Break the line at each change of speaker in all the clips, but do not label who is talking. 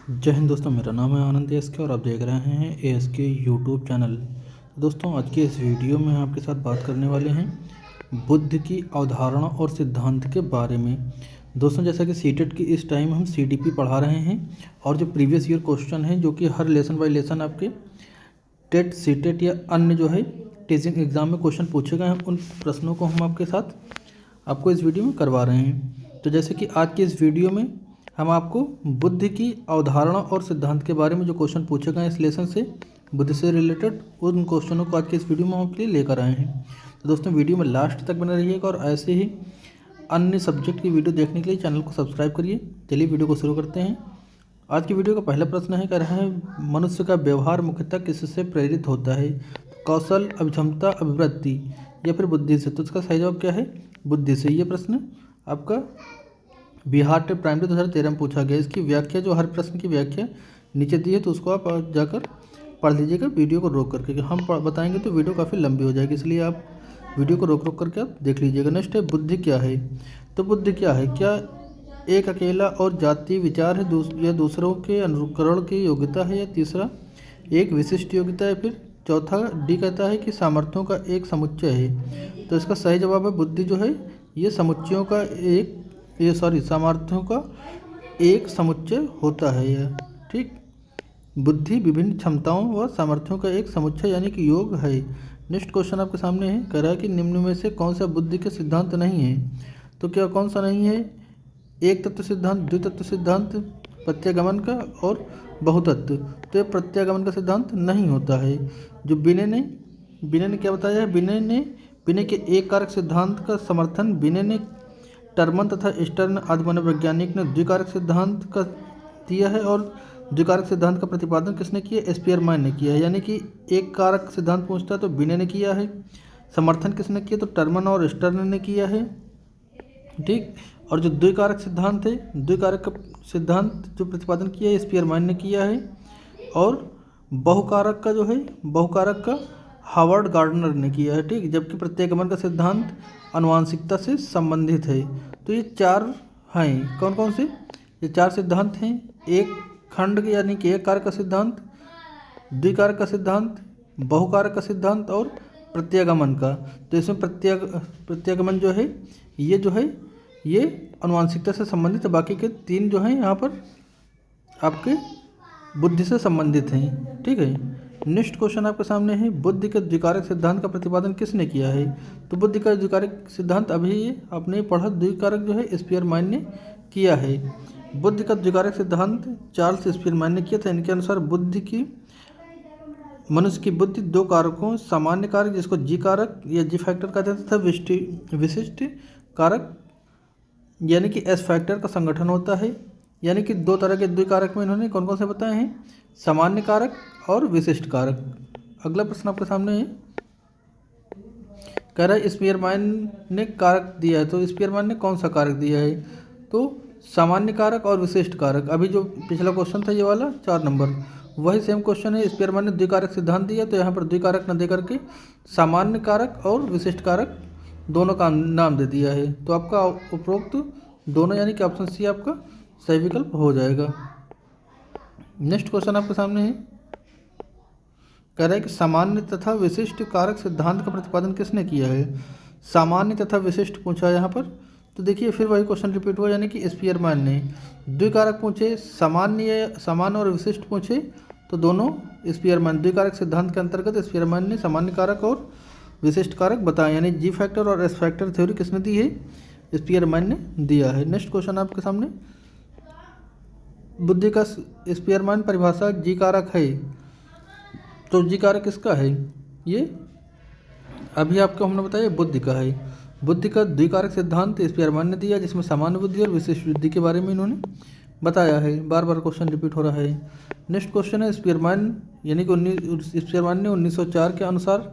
जय हिंद दोस्तों, मेरा नाम है आनंद एसके और आप देख रहे हैं एएसके यूट्यूब चैनल। दोस्तों, आज के इस वीडियो में आपके साथ बात करने वाले हैं बुद्ध की अवधारणा और सिद्धांत के बारे में। दोस्तों, जैसा कि सीटेट की इस टाइम हम सीडीपी पढ़ा रहे हैं और जो प्रीवियस ईयर क्वेश्चन हैं जो कि हर लेसन बाय लेसन आपके टेट सीटेट या अन्य जो है टीचिंग एग्ज़ाम में क्वेश्चन पूछे गए हैं, उन प्रश्नों को हम आपके साथ आपको इस वीडियो में करवा रहे हैं। तो जैसे कि आज के इस वीडियो में हम आपको बुद्ध की अवधारणा और सिद्धांत के बारे में जो क्वेश्चन पूछे गए हैं इस लेसन से, बुद्ध से रिलेटेड, उन क्वेश्चनों को आज के इस वीडियो में हम आपके लिए लेकर आए हैं। तो दोस्तों, वीडियो में लास्ट तक बने रहिएगा और ऐसे ही अन्य सब्जेक्ट की वीडियो देखने के लिए चैनल को सब्सक्राइब करिए। चलिए वीडियो को शुरू करते हैं। आज की वीडियो का पहला प्रश्न है, कह रहा है मनुष्य का व्यवहार मुख्यतः किससे प्रेरित होता है? कौशल, अभिक्षमता, अभिवृत्ति या फिर बुद्धि से? तो इसका सही जवाब क्या है? बुद्धि से। ये प्रश्न आपका बिहार टेट प्राइमरी 2013 में पूछा गया। इसकी व्याख्या, जो हर प्रश्न की व्याख्या नीचे दी है, तो उसको आप जाकर पढ़ लीजिएगा वीडियो को रोक करके। हम बताएंगे तो वीडियो काफ़ी लंबी हो जाएगी, इसलिए आप वीडियो को रोक रोक करके आप देख लीजिएगा। नेक्स्ट है, बुद्धि क्या है? तो बुद्धि क्या है? क्या एक अकेला और जातीय विचार है या दूसरों के अनुकरण की योग्यता है, या तीसरा एक विशिष्ट योग्यता है, फिर चौथा डी कहता है कि सामर्थ्यों का एक समुच्चय है। तो इसका सही जवाब है बुद्धि जो है ये समुच्चयों का एक सामर्थ्यों का एक समुच्चय होता है यह। ठीक, बुद्धि विभिन्न क्षमताओं व सामर्थ्यों का एक समुच्चय यानी कि योग है। नेक्स्ट क्वेश्चन आपके सामने है, कह रहा है कि निम्न में से कौन सा बुद्धि के सिद्धांत नहीं है? तो क्या कौन सा नहीं है? एक तत्व सिद्धांत, द्वितत्व सिद्धांत, प्रत्यागमन का और बहुतत्व। तो ये प्रत्यागमन का सिद्धांत नहीं होता है। जो विनय ने क्या बताया है? विनय के एक कारक सिद्धांत का समर्थन विनय ने टर्मन तथा स्टर्न आदि मनोवैज्ञानिक ने द्विकारक सिद्धांत का दिया है, और द्विकारक सिद्धांत का प्रतिपादन किसने किया? स्पीयरमैन ने किया है। यानी कि एक कारक सिद्धांत पूछता है तो विनय ने किया है, समर्थन किसने किया? तो टर्मन और स्टर्न ने किया है। ठीक, और जो द्विकारक सिद्धांत है, द्विकारक सिद्धांत जो प्रतिपादन किया है स्पीयरमैन ने किया है, और बहुकारक का जो है, बहुकारक का हावर्ड गार्डनर ने किया है। ठीक, जबकि प्रत्यागमन का सिद्धांत आनुवांशिकता से संबंधित है। तो ये चार हैं, कौन कौन से? ये चार सिद्धांत हैं। एक खंड यानी कि एक कारक का सिद्धांत, द्विकारक का सिद्धांत, बहुकारक का सिद्धांत और प्रत्यागमन का। तो इसमें प्रत्यागमन जो है ये आनुवांशिकता से संबंधित है। बाकी के तीन जो हैं यहाँ पर आपके बुद्धि से संबंधित हैं। ठीक है। नेक्स्ट क्वेश्चन आपके सामने है, बुद्धि के द्विकारक सिद्धांत का प्रतिपादन किसने किया है? तो बुद्धि का द्विकारक सिद्धांत अभी आपने पढ़ा, द्विकारक जो है स्पीयरमैन ने किया है। बुद्धि का द्विकारक सिद्धांत चार्ल्स स्पीयरमैन ने किया था। इनके अनुसार मनुष्य की बुद्धि दो कारकों, सामान्य कारक जिसको जी कारक या जी फैक्टर कहते थे, तथा विशिष्ट कारक यानी कि एस फैक्टर का संगठन होता है। यानी कि दो तरह के द्विकारक में इन्होंने कौन कौन से बताए हैं? सामान्य कारक और विशिष्ट कारक। अगला प्रश्न आपके सामने है, कह रहा है स्पीयरमैन ने कारक दिया है। तो स्पीयरमैन ने कौन सा कारक दिया है? तो सामान्य कारक और विशिष्ट कारक। अभी जो पिछला क्वेश्चन था ये वाला 4 नंबर, वही सेम क्वेश्चन है। स्पीयरमैन ने द्विकारक सिद्धांत दिया, तो यहाँ पर द्विकारक न दे करके सामान्य कारक और विशिष्ट कारक दोनों का नाम दे दिया है। तो आपका उपरोक्त दोनों यानी कि ऑप्शन सी आपका सही विकल्प हो जाएगा। नेक्स्ट क्वेश्चन आपके सामने है, कह रहा है कि सामान्य तथा विशिष्ट कारक सिद्धांत का प्रतिपादन किसने किया है? सामान्य तथा विशिष्ट पूछा यहाँ पर, तो देखिए फिर वही क्वेश्चन रिपीट हुआ, यानी कि स्पीयरमैन ने। द्विकारक पूछे, सामान्य और विशिष्ट पूछे, तो दोनों स्पीयरमैन। द्विकारक सिद्धांत के अंतर्गत स्पीयरमैन ने सामान्य कारक और विशिष्ट कारक बताए, यानी जी फैक्टर और एस फैक्टर थ्योरी किसने दी है? स्पीयरमैन ने दिया है। नेक्स्ट क्वेश्चन आपके सामने, बुद्धि का स्पीयरमैन परिभाषा जी कारक है। तो जी कारक किसका है? ये अभी आपको हमने बताया बुद्धि का है। बुद्धि का द्विकारक सिद्धांत स्पीयरमैन ने दिया, जिसमें सामान्य बुद्धि और विशिष्ट बुद्धि के बारे में इन्होंने बताया है। बार बार क्वेश्चन रिपीट हो रहा है। नेक्स्ट क्वेश्चन है, स्पीयरमैन यानी कि स्पीयरमैन ने 1904 के अनुसार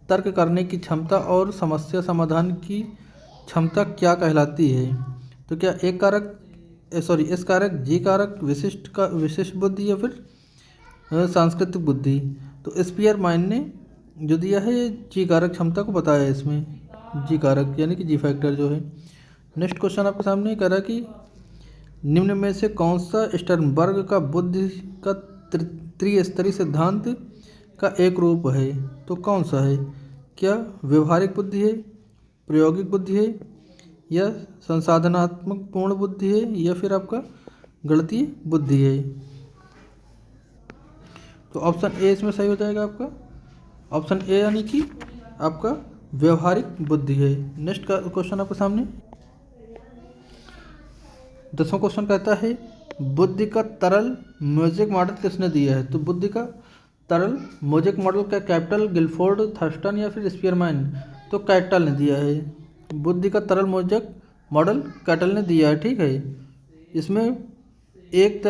तर्क करने की क्षमता और समस्या समाधान की क्षमता क्या कहलाती है? तो क्या एस कारक, जी कारक, विशिष्ट बुद्धि या फिर सांस्कृतिक बुद्धि? तो स्पीयरमैन ने जो दिया है ये जी कारक क्षमता को बताया है इसमें, जी कारक यानी कि जी फैक्टर जो है। नेक्स्ट क्वेश्चन आपके सामने कह रहा है कि निम्न में से कौन सा स्टर्नबर्ग का बुद्धि का त्रिस्तरीय सिद्धांत का एक रूप है? तो कौन सा है? क्या व्यवहारिक बुद्धि है, प्रायोगिक बुद्धि है, या संसाधनात्मक पूर्ण बुद्धि है, या फिर आपका गणितीय बुद्धि है? तो ऑप्शन ए इसमें सही हो जाएगा आपका। ऑप्शन ए यानी कि आपका व्यवहारिक बुद्धि है। नेक्स्ट का क्वेश्चन आपके सामने 10वां क्वेश्चन कहता है बुद्धि का तरल म्यूजिक मॉडल किसने दिया है? तो बुद्धि का तरल म्यूजिक मॉडल का कैपिटल, गिलफोर्ड, थर्स्टन या फिर स्पीयरमैन? तो कैटल ने दिया है। बुद्धि का तरल म्यूजिक मॉडल कैटल ने दिया है, ठीक है। इसमें एक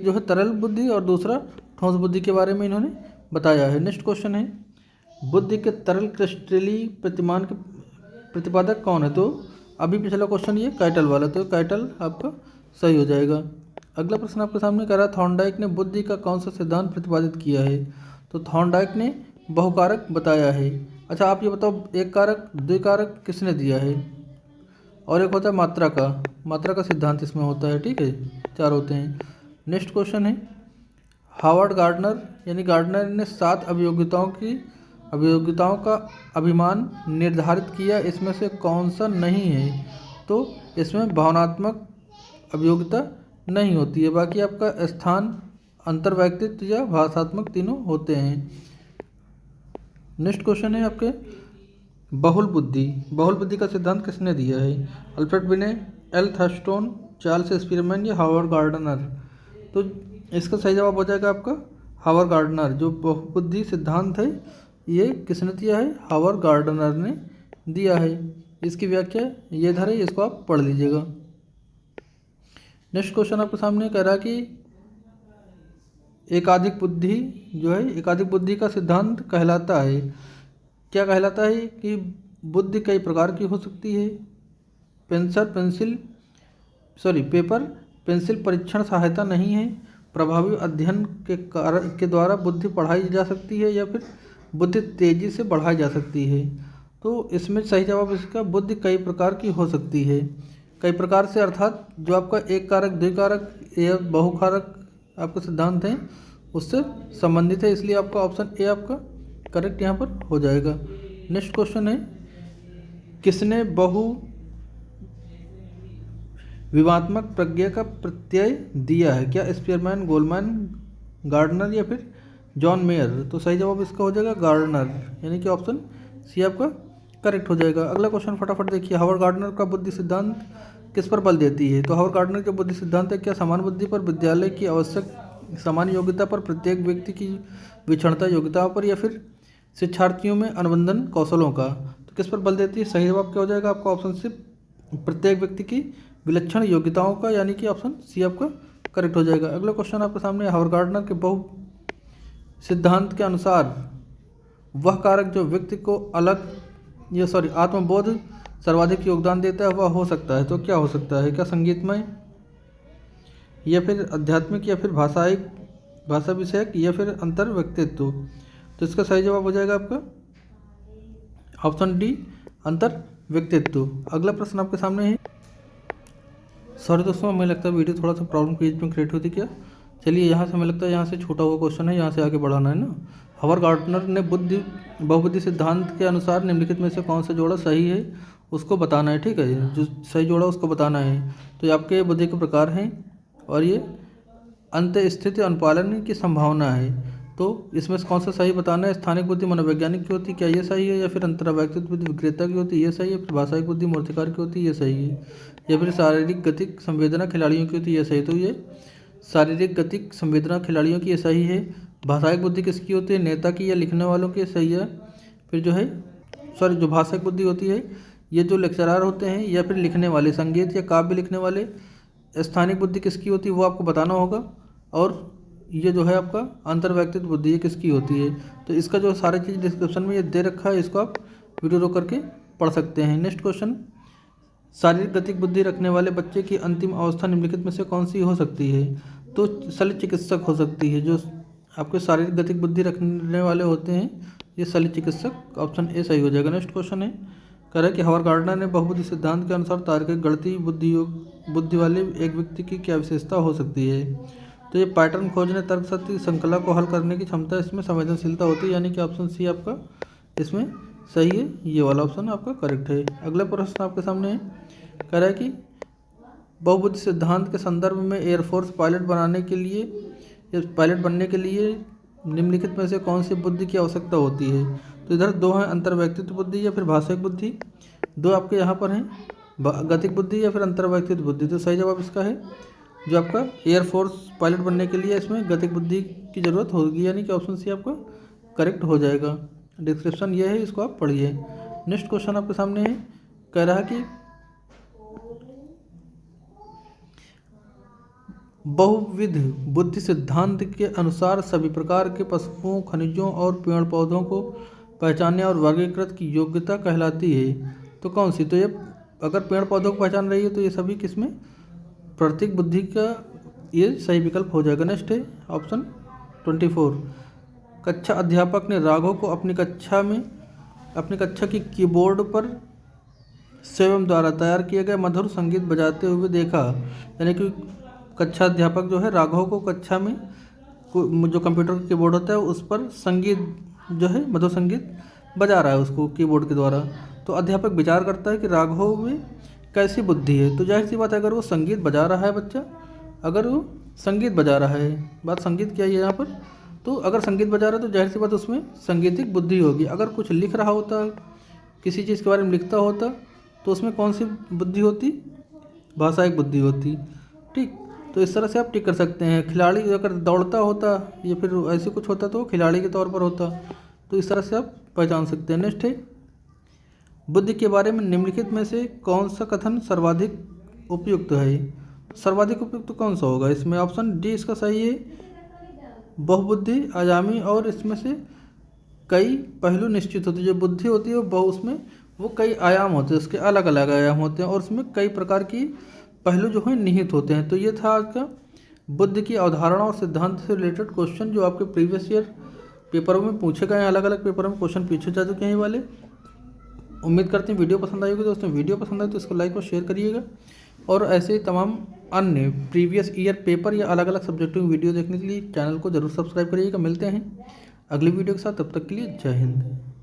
जो है तरल बुद्धि और दूसरा ठोस बुद्धि के बारे में इन्होंने बताया है। नेक्स्ट क्वेश्चन है बुद्धि के तरल क्रिस्टलीय प्रतिमान के प्रतिपादक कौन है? तो अभी पिछला क्वेश्चन ये कैटल वाला, तो कैटल आपका सही हो जाएगा। अगला प्रश्न आपके सामने कह रहा है थॉर्नडाइक ने बुद्धि का कौन सा सिद्धांत प्रतिपादित किया है? तो थॉर्नडाइक ने बहुकारक बताया है। अच्छा आप ये बताओ एक कारक द्विकारक किसने दिया है? और एक होता है मात्रा का सिद्धांत इसमें होता है, ठीक है। 4 होते हैं। नेक्स्ट क्वेश्चन है हावर्ड गार्डनर यानी गार्डनर ने 7 अभियोगिताओं का अभिमान निर्धारित किया, इसमें से कौन सा नहीं है? तो इसमें भावनात्मक अभियोगिता नहीं होती है, बाकी आपका स्थान, अंतर्वैयक्तिक या भाषात्मक तीनों होते हैं। नेक्स्ट क्वेश्चन है आपके बहुल बुद्धि का सिद्धांत किसने दिया है? अल्फ्रेड बिने, एल थर्स्टन, चार्ल्स स्पीयरमैन या हावर्ड गार्डनर? तो इसका सही जवाब हो जाएगा आपका हावर्ड गार्डनर। जो बहुबुद्धि सिद्धांत है ये किसने दिया है? हावर्ड गार्डनर ने दिया है। इसकी व्याख्या ये इधर है, इसको आप पढ़ लीजिएगा। नेक्स्ट क्वेश्चन आपके सामने कह रहा है कि एकाधिक बुद्धि का सिद्धांत कहलाता है। क्या कहलाता है? कि बुद्धि कई प्रकार की हो सकती है। पेपर पेंसिल परीक्षण सहायता नहीं है। प्रभावी अध्ययन के द्वारा बुद्धि पढ़ाई जा सकती है, या फिर बुद्धि तेजी से बढ़ाई जा सकती है। तो इसमें सही जवाब इसका बुद्धि कई प्रकार की हो सकती है। कई प्रकार से अर्थात जो आपका एक कारक, द्विकारक या बहुकारक आपका सिद्धांत है उससे संबंधित है, इसलिए आपका ऑप्शन ए आपका करेक्ट यहाँ पर हो जाएगा। नेक्स्ट क्वेश्चन है किसने विवात्मक प्रज्ञा का प्रत्यय दिया है? क्या स्पीयरमैन, गोलमैन, गार्डनर या फिर जॉन मेयर? तो सही जवाब इसका हो जाएगा गार्डनर, यानी कि ऑप्शन सी आपका करेक्ट हो जाएगा। अगला क्वेश्चन फटाफट देखिए हावर्ड गार्डनर का बुद्धि सिद्धांत किस पर बल देती है? तो हावर्ड गार्डनर के बुद्धि सिद्धांत है क्या समान बुद्धि पर, विद्यालय की आवश्यक सामान्य योग्यता पर, प्रत्येक व्यक्ति की विचक्षणता योग्यताओं पर, या फिर शिक्षार्थियों में अनुबंधन कौशलों का? तो किस पर बल देती है? सही जवाब क्या हो जाएगा आपका ऑप्शन सी प्रत्येक व्यक्ति की विलक्षण योग्यताओं का, यानी कि ऑप्शन सी आपका करेक्ट हो जाएगा। अगला क्वेश्चन आपके सामने हावर्ड गार्डनर के बहु सिद्धांत के अनुसार वह कारक जो व्यक्ति को आत्मबोध सर्वाधिक योगदान देता है वह हो सकता है। तो क्या हो सकता है? क्या संगीतमय, या फिर आध्यात्मिक, या फिर भाषा विषयक, या फिर अंतर व्यक्तित्व? तो इसका सही जवाब हो जाएगा आपका ऑप्शन डी अंतर व्यक्तित्व। अगला प्रश्न आपके सामने है सॉरी दोस्तों, हमें लगता है वीडियो थोड़ा सा प्रॉब्लम पेज में क्रिएट होती क्या। चलिए यहाँ से हमें लगता है यहाँ से छोटा हुआ क्वेश्चन है, यहाँ से आगे बढ़ाना है ना। हावर्ड गार्डनर ने बहुबुद्धि सिद्धांत के अनुसार निम्नलिखित में से कौन सा जोड़ा सही है उसको बताना है, ठीक है। जो सही जोड़ा उसको बताना है। तो ये आपके बुद्धि के प्रकार हैं और ये अंतःस्थित अनुपालन की संभावना है। तो इसमें से कौन सा सही बताना है? स्थानिक बुद्धि मनोवैज्ञानिक की होती है, क्या ये सही है? या फिर अंतर्वैयक्तिक बुद्धि विक्रेता की होती है, ये सही है? फिर भाषाई बुद्धि मूर्तिकार की होती है, ये सही है? या फिर शारीरिक गतिक संवेदना खिलाड़ियों की होती है, ये सही? तो ये शारीरिक गतिक संवेदना खिलाड़ियों की, ये सही है। भाषाई बुद्धि किसकी होती है? नेता की या लिखने वालों की, सही है। फिर जो भाषाई बुद्धि होती है ये जो लेक्चरार होते हैं या फिर लिखने वाले, संगीत या काव्य लिखने वाले। स्थानिक बुद्धि किसकी होती है वो आपको बताना होगा। और ये जो है आपका अंतर्वैयक्तिक बुद्धि ये किसकी होती है? तो इसका जो सारी चीज़ डिस्क्रिप्शन में ये दे रखा है, इसको आप वीडियो रोक करके पढ़ सकते हैं। नेक्स्ट क्वेश्चन शारीरिक गतिक बुद्धि रखने वाले बच्चे की अंतिम अवस्था निम्नलिखित में से कौन सी हो सकती है? तो शल्य चिकित्सक हो सकती है। जो आपके शारीरिक गतिक बुद्धि रखने वाले होते हैं ये शल्य चिकित्सक, ऑप्शन ए सही हो जाएगा। नेक्स्ट क्वेश्चन है कह रहा है कि हावर्ड गार्डनर ने बहुबुद्धि सिद्धांत के अनुसार तार्किक गणितीय बुद्धि बुद्धि वाले एक व्यक्ति की क्या विशेषता हो सकती है? तो ये पैटर्न खोजने, तर्कशक्ति, श्रृंखला को हल करने की क्षमता, इसमें संवेदनशीलता होती है, यानी कि ऑप्शन सी आपका इसमें सही है। ये वाला ऑप्शन आपका करेक्ट है। अगला प्रश्न आपके सामने है, कह रहा है कि बहुबुद्धि सिद्धांत के संदर्भ में एयरफोर्स पायलट बनने के लिए निम्नलिखित में से कौन सी बुद्धि की आवश्यकता होती है? तो इधर दो हैं, अंतर्वैयक्तिक बुद्धि या फिर भाषाई बुद्धि। दो आपके यहाँ पर हैं, गतिक बुद्धि या फिर अंतर्वैयक्तिक बुद्धि। तो सही जवाब इसका है जो आपका एयरफोर्स पायलट बनने के लिए इसमें गतिक बुद्धि की ज़रूरत होगी, यानी कि ऑप्शन सी आपका करेक्ट हो जाएगा। डिस्क्रिप्शन ये है, इसको आप पढ़िए। नेक्स्ट क्वेश्चन आपके सामने है, कह रहा है कि बहुविध बुद्धि सिद्धांत के अनुसार सभी प्रकार के पशुओं, खनिजों और पेड़ पौधों को पहचानने और वर्गीकृत की योग्यता कहलाती है। तो कौन सी? तो ये अगर पेड़ पौधों को पहचान रही है तो ये सभी किसमें? प्रतीक बुद्धि का ये सही विकल्प हो जाएगा। नेक्स्ट है ऑप्शन 24। कक्षा अध्यापक ने राघव को अपनी कक्षा की कीबोर्ड पर स्वयं द्वारा तैयार किए गए मधुर संगीत बजाते हुए देखा। यानी कि कक्षा अध्यापक जो है राघव को कक्षा में जो कंप्यूटर का कीबोर्ड होता है उस पर संगीत जो है मधुर संगीत बजा रहा है उसको कीबोर्ड के द्वारा। तो अध्यापक विचार करता है कि राघव में कैसी बुद्धि है। तो जाहिर सी बात है, अगर वो संगीत बजा रहा है बच्चा, अगर वो संगीत बजा रहा है, बात संगीत क्या है यहाँ पर, तो अगर संगीत बजा रहा है तो जाहिर सी बात उसमें संगीतिक बुद्धि होगी। अगर कुछ लिख रहा होता, किसी चीज़ के बारे में लिखता होता, तो उसमें कौन सी बुद्धि होती? भाषाई बुद्धि होती। ठीक, तो इस तरह से आप टिक कर सकते हैं। खिलाड़ी अगर दौड़ता होता या फिर ऐसे कुछ होता तो खिलाड़ी के तौर पर होता। तो इस तरह से आप पहचान सकते हैं। नेक्स्ट है, बुद्धि के बारे में निम्नलिखित में से कौन सा कथन सर्वाधिक उपयुक्त है? सर्वाधिक उपयुक्त कौन सा होगा इसमें? ऑप्शन डी इसका सही है, बहुबुद्धि आयामी, और इसमें से कई पहलू निश्चित होते हैं। जो बुद्धि होती है वो उसमें वो कई आयाम होते हैं, उसके अलग अलग आयाम होते हैं और उसमें कई प्रकार की पहलू जो है निहित होते हैं। तो ये था आज का बुद्धि की अवधारणा और सिद्धांत से रिलेटेड क्वेश्चन जो आपके प्रीवियस ईयर पेपरों में पूछे गए हैं। अलग अलग पेपरों में क्वेश्चन पूछे जा चुके हैं ये वाले। उम्मीद करते हैं वीडियो पसंद आई होगी दोस्तों। वीडियो पसंद आए तो इसको लाइक और शेयर करिएगा, और ऐसे ही तमाम अन्य प्रीवियस ईयर पेपर या अलग अलग सब्जेक्टों की वीडियो देखने के लिए चैनल को जरूर सब्सक्राइब करिएगा। मिलते हैं अगली वीडियो के साथ, तब तक के लिए जय हिंद।